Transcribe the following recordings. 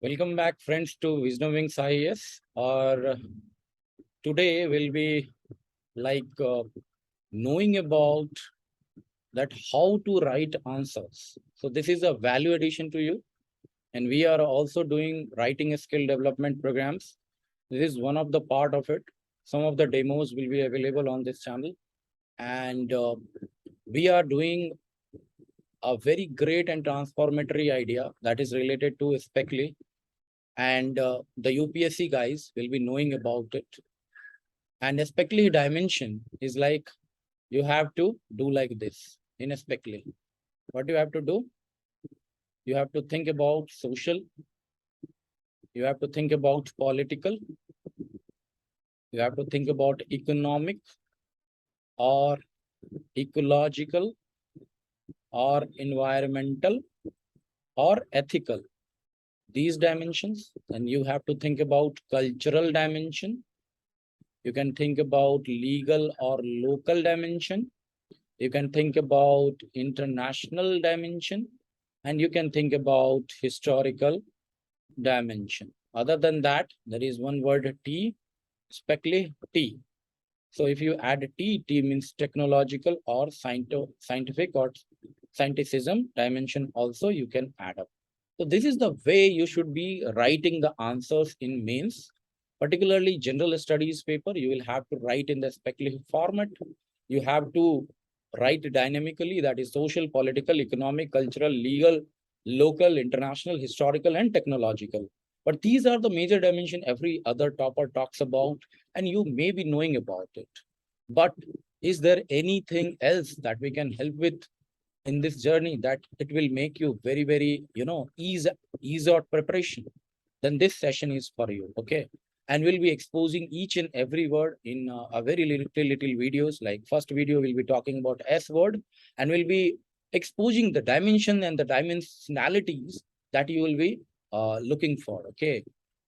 Welcome back, friends, to Wisdom Wings IAS. Or today we'll be knowing about that how to write answers. So this is a value addition to you, and we are also doing writing skill development programs. This is one of the part of it. Some of the demos will be available on this channel, and we are doing a very great and transformatory idea that is related to SPECLIH, and the UPSC guys will be knowing about it. And a SPECLIH dimension is like you have to do like this in a SPECLIH. What you have to do? You have to think about social. You have to think about political. You have to think about economic or ecological or environmental or ethical. These dimensions. And you have to think about cultural dimension. You can think about legal or local dimension. You can think about international dimension, and you can think about historical dimension. Other than that, there is one word T, SPECLIH T. So if you add T, T means technological or scientific or scienticism dimension also you can add up. So this is the way you should be writing the answers in mains. Particularly general studies paper, you will have to write in the SPECLIH format. You have to write dynamically, that is social, political, economic, cultural, legal, local, international, historical, and technological. But these are the major dimension every other topper talks about, and you may be knowing about it. But is there anything else that we can help with in this journey that it will make you very, ease out preparation? Then this session is for you, okay? And we'll be exposing each and every word in a very little videos. Like first video, we'll be talking about S word, and we'll be exposing the dimension and the dimensionalities that you will be looking for, okay?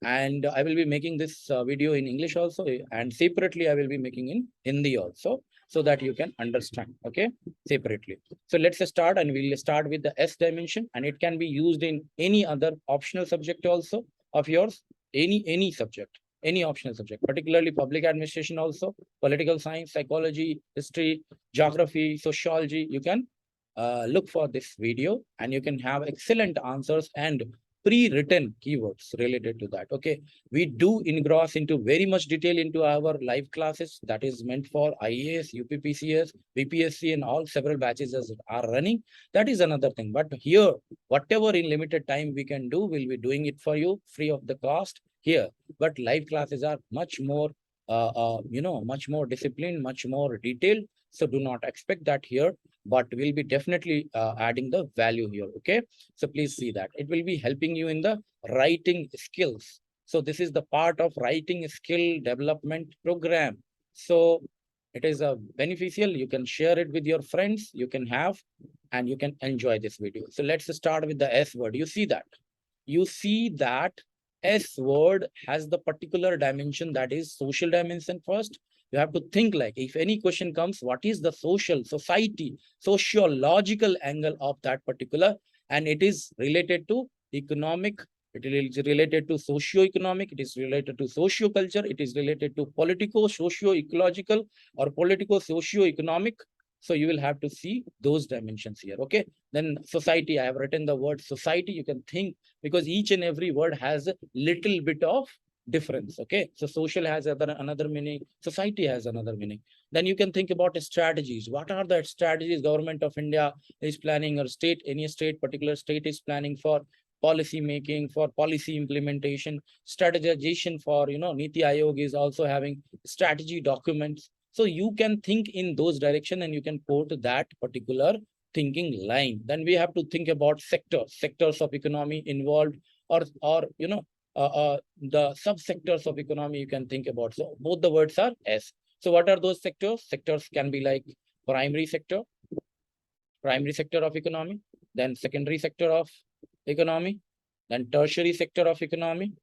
And I will be making this video in English also, and separately I will be making in Hindi also, so that you can understand, okay, separately. So let's start, and we'll start with the S dimension, and it can be used in any other optional subject also of yours, any subject, any optional subject, particularly public administration also, political science, psychology, history, geography, sociology. You can look for this video, and you can have excellent answers and pre-written keywords related to that, okay? We do engross into very much detail into our live classes that is meant for IAS, UPPCS, BPSC, and all several batches are running. That is another thing. But here, whatever in limited time we can do, we'll be doing it for you free of the cost here. But live classes are much more, much more disciplined, much more detailed. So do not expect that here, but we'll be definitely adding the value here, okay? So please see that. It will be helping you in the writing skills. So this is the part of writing skill development program. So it is a beneficial. You can share it with your friends. You can have, and you can enjoy this video. So let's start with the S word. You see that? You see that S word has the particular dimension, that is social dimension first. You have to think like, if any question comes, what is the social, society, sociological angle of that particular, and it is related to economic, it is related to socio-economic, it is related to socio-culture, it is related to political, socio-ecological, or political, socio-economic. So you will have to see those dimensions here, okay? Then society, I have written the word society. You can think, because each and every word has a little bit of difference, okay? So social has another meaning, society has another meaning. Then you can think about strategies. What are the strategies government of India is planning, or state, any state, particular state is planning for policy making, for policy implementation, strategization for, Niti Aayog is also having strategy documents. So you can think in those direction, and you can quote that particular thinking line. Then we have to think about sectors of economy involved, or the subsectors of economy you can think about. So both the words are S. So what are those sectors? Sectors can be like primary sector of economy, then secondary sector of economy, then tertiary sector of economy,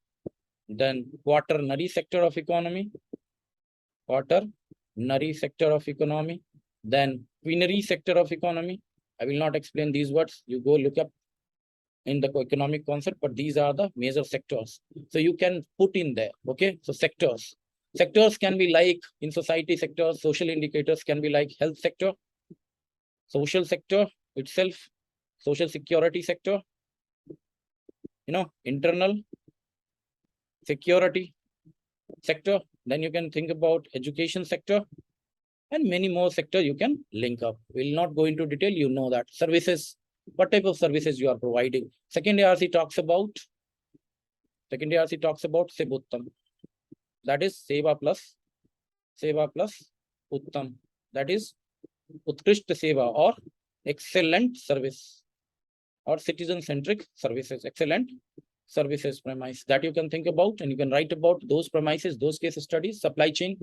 then quaternary sector of economy, then quinary sector of economy. I will not explain these words. You go look up in the economic concept, but these are the major sectors. So you can put in there, okay? So sectors. Sectors can be like in society sectors, social indicators can be like health sector, social sector itself, social security sector, internal security sector. Then you can think about education sector and many more sector you can link up. We'll not go into detail, you know that. Services, what type of services you are providing. Second ARC talks about Sebuttam. That is Seva plus Uttam. That is Utkrisht Seva or excellent service or citizen-centric services, excellent services premise that you can think about, and you can write about those premises, those case studies, supply chain.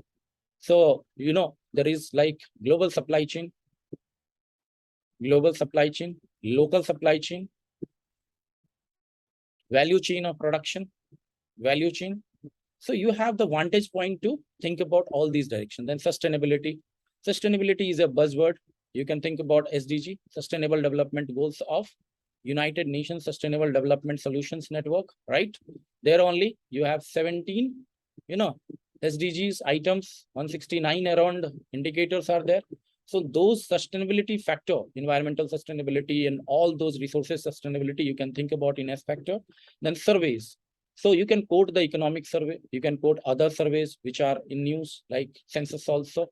So, there is like global supply chain, local supply chain, value chain of production, value chain. So you have the vantage point to think about all these directions. Then sustainability. Sustainability is a buzzword. You can think about SDG, Sustainable Development Goals of United Nations Sustainable Development Solutions Network, right? There only you have 17, SDGs items, 169 around indicators are there. So those sustainability factor, environmental sustainability and all those resources sustainability, you can think about in S factor. Then surveys. So you can quote the economic survey, you can quote other surveys which are in news like census also,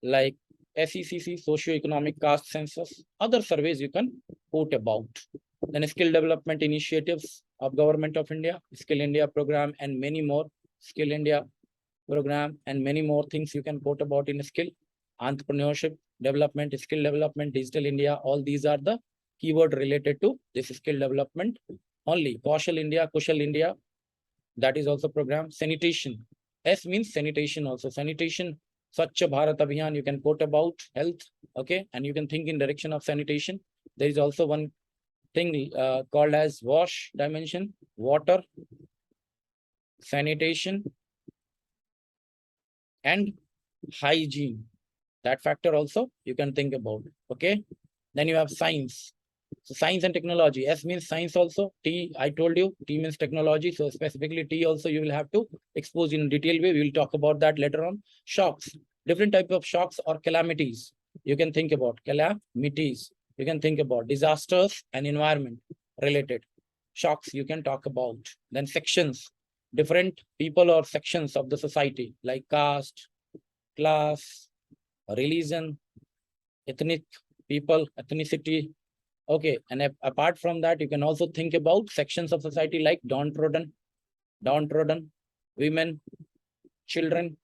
like SECC, socio-economic caste census, other surveys you can quote about. Then skill development initiatives of Government of India, Skill India program and many more, Skill India program and many more things you can quote about in skill, entrepreneurship, development, skill development, digital India, all these are the keyword related to this skill development only. Kaushal India, Kushal India, that is also program. Sanitation, S means sanitation also. Sanitation, Swachh Bharat Abhiyan, you can quote about health, okay? And you can think in direction of sanitation. There is also one thing called as WASH dimension, water, sanitation, and hygiene. That factor also you can think about, okay? Then you have science. So science and technology. S means science also. T, I told you, T means technology. So specifically T also you will have to expose in detailed way. We will talk about that later on. Shocks, different type of shocks or calamities. You can think about calamities. You can think about disasters and environment related shocks you can talk about. Then sections, different people or sections of the society like caste, class, religion, ethnic people, ethnicity. Okay, and apart from that, you can also think about sections of society like downtrodden, women, children.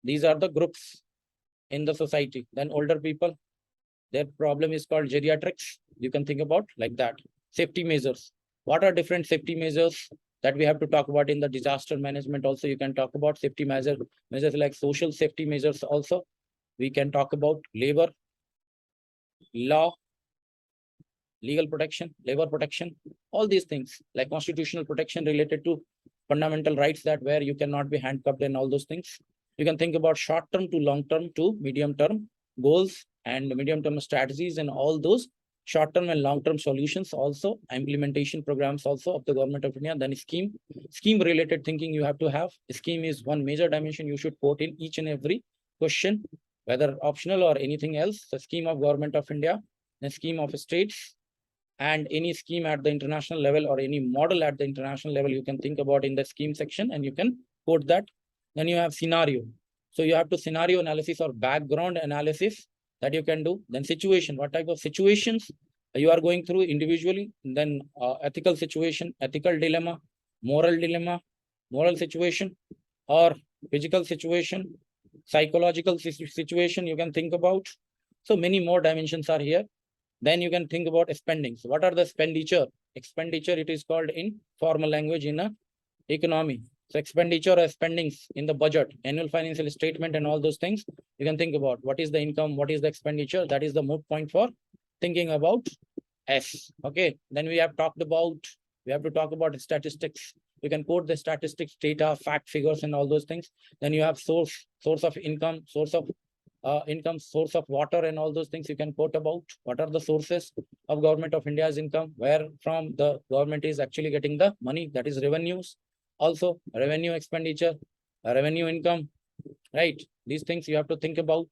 These are the groups in the society. Then older people, their problem is called geriatrics. You can think about like that. Safety measures. What are different safety measures that we have to talk about in the disaster management? Also, you can talk about safety measures like social safety measures also. We can talk about labor, law, legal protection, labor protection, all these things like constitutional protection related to fundamental rights that where you cannot be handcuffed and all those things. You can think about short-term to long-term to medium-term goals and medium-term strategies and all those short-term and long-term solutions also, implementation programs also of the Government of India. Then scheme related thinking you have to have. Scheme is one major dimension you should quote in each and every question, whether optional or anything else. The scheme of Government of India, the scheme of states, and any scheme at the international level or any model at the international level you can think about in the scheme section and you can quote that. Then you have scenario. So you have to scenario analysis or background analysis that you can do. Then situation, what type of situations you are going through individually. Then ethical situation, ethical dilemma, moral situation, or physical situation, psychological situation you can think about. So many more dimensions are here. Then you can think about spending. So what are the expenditure? Expenditure, it is called in formal language in a economy. So expenditure or spendings in the budget, annual financial statement and all those things. You can think about what is the income, what is the expenditure. That is the moot point for thinking about S. Okay. Then we have to talk about statistics. You can quote the statistics, data, fact, figures, and all those things. Then you have source of income, source of income, source of water and all those things you can quote about. What are the sources of government of India's income? Where from the government is actually getting the money, that is revenues. Also revenue expenditure, revenue income, right? These things you have to think about.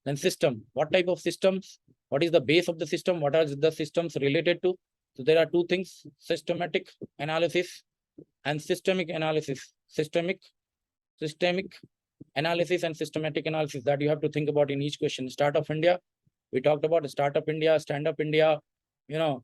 Then system, what type of systems? What is the base of the system? What are the systems related to? So there are two things, systematic analysis and systemic analysis. Systemic analysis and systematic analysis that you have to think about in each question. Startup India, we talked about Startup India, Stand Up India, you know.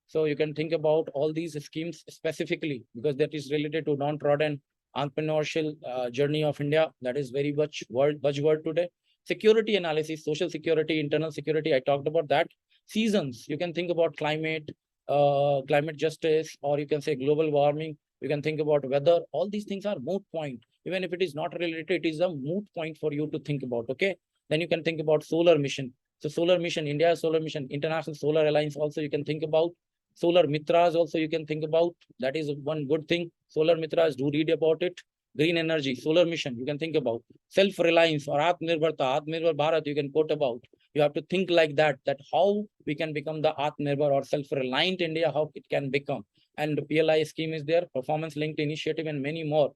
So you can think about all these schemes specifically because that is related to downtrodden entrepreneurial journey of India. That is very much buzzword today. Security analysis, social security, internal security. I talked about that. Seasons, you can think about climate, climate justice, or you can say global warming. You can think about weather. All these things are moot point. Even if it is not related, it is a moot point for you to think about. Okay. Then you can think about solar mission. So solar mission, India solar mission, International Solar Alliance also you can think about. Solar Mitras also you can think about. That is one good thing. Solar Mitras, do read about it. Green energy, solar mission, you can think about. Self-reliance or Atmanirbhar Bharat, you can quote about. You have to think like that, that how we can become the Atmanirbhar or self-reliant India, how it can become. And the PLI scheme is there, performance-linked initiative, and many more.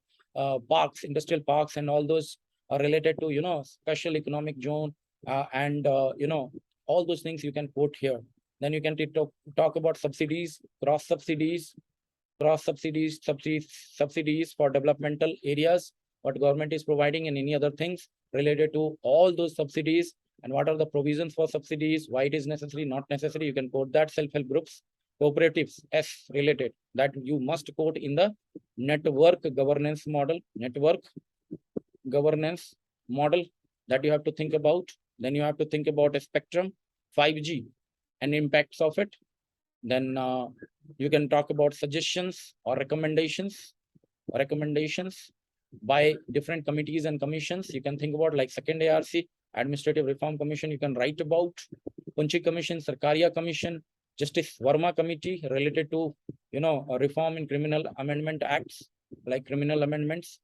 Parks, industrial parks, and all those are related to, special economic zone, and, all those things you can quote here. Then you can talk about subsidies, subsidies for developmental areas, what government is providing, and any other things related to all those subsidies, and what are the provisions for subsidies, why it is necessary, not necessary. You can quote that. Self-help groups, cooperatives, S related, that you must quote in the network governance model, that you have to think about. Then you have to think about a spectrum, 5G, and impacts of it. Then you can talk about suggestions or recommendations by different committees and commissions. You can think about like second ARC, Administrative Reform Commission, you can write about. Punchi Commission, Sarkaria Commission, Justice Verma Committee related to, a reform in criminal amendment acts, like criminal amendments.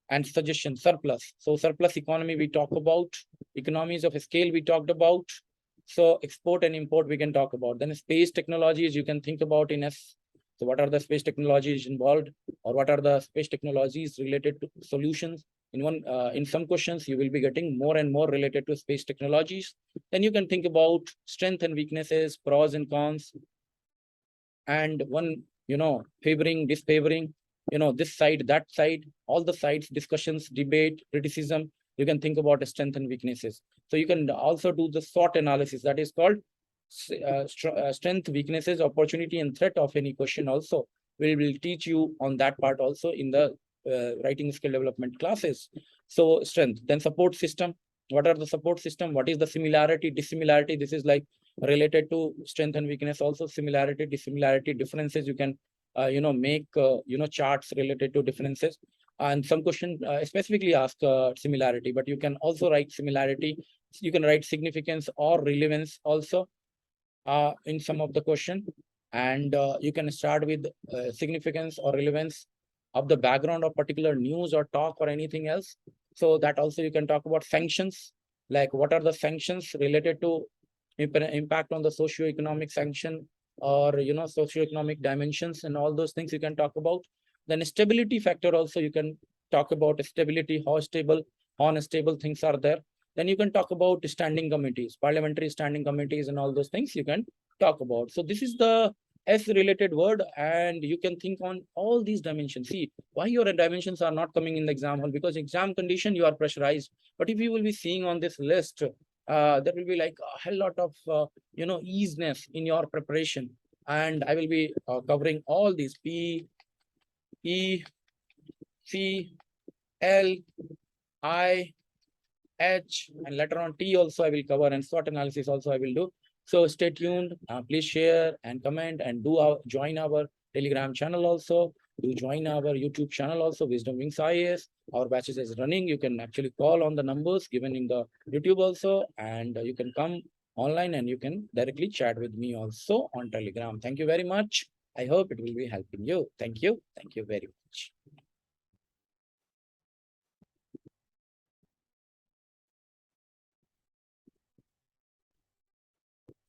And suggestion, surplus. So surplus economy we talk about, economies of scale we talked about. So export and import we can talk about. Then space technologies you can think about in S. So what are the space technologies involved, or what are the space technologies related to solutions? In some questions you will be getting more and more related to space technologies. Then you can think about strength and weaknesses, pros and cons, and one, favoring, disfavoring, this side, that side, all the sides, discussions, debate, criticism. You can think about strength and weaknesses. So you can also do the SWOT analysis, that is called strength, weaknesses, opportunity, and threat of any question. Also, we will teach you on that part also in the writing skill development classes. So strength, then support system. What are the support system? What is the similarity, dissimilarity? This is like related to strength and weakness. Also similarity, dissimilarity, differences. You can make charts related to differences. And some question specifically ask similarity, but you can also write similarity. You can write significance or relevance also in some of the question. And you can start with significance or relevance of the background of particular news or talk or anything else. So that also you can talk about sanctions, like what are the sanctions related to impact on the socio-economic sanction, or socio-economic dimensions, and all those things you can talk about. Then stability factor also you can talk about stability, how stable, how unstable things are there. Then you can talk about standing committees, parliamentary standing committees, and all those things you can talk about. So this is the S related word, and you can think on all these dimensions. See why your dimensions are not coming in the exam hall, because exam condition you are pressurized. But if you will be seeing on this list, there will be like a hell lot of easiness in your preparation. And I will be covering all these P, E, C, L, I, H, and later on T also I will cover, and SWOT analysis also I will do. So stay tuned. Please share and comment, and join our Telegram channel also. Do join our YouTube channel also, Wisdom Wings IAS. Our batches is running. You can actually call on the numbers given in the YouTube also, and you can come online and you can directly chat with me also on Telegram. Thank you very much. I hope it will be helping you. Thank you. Thank you very much.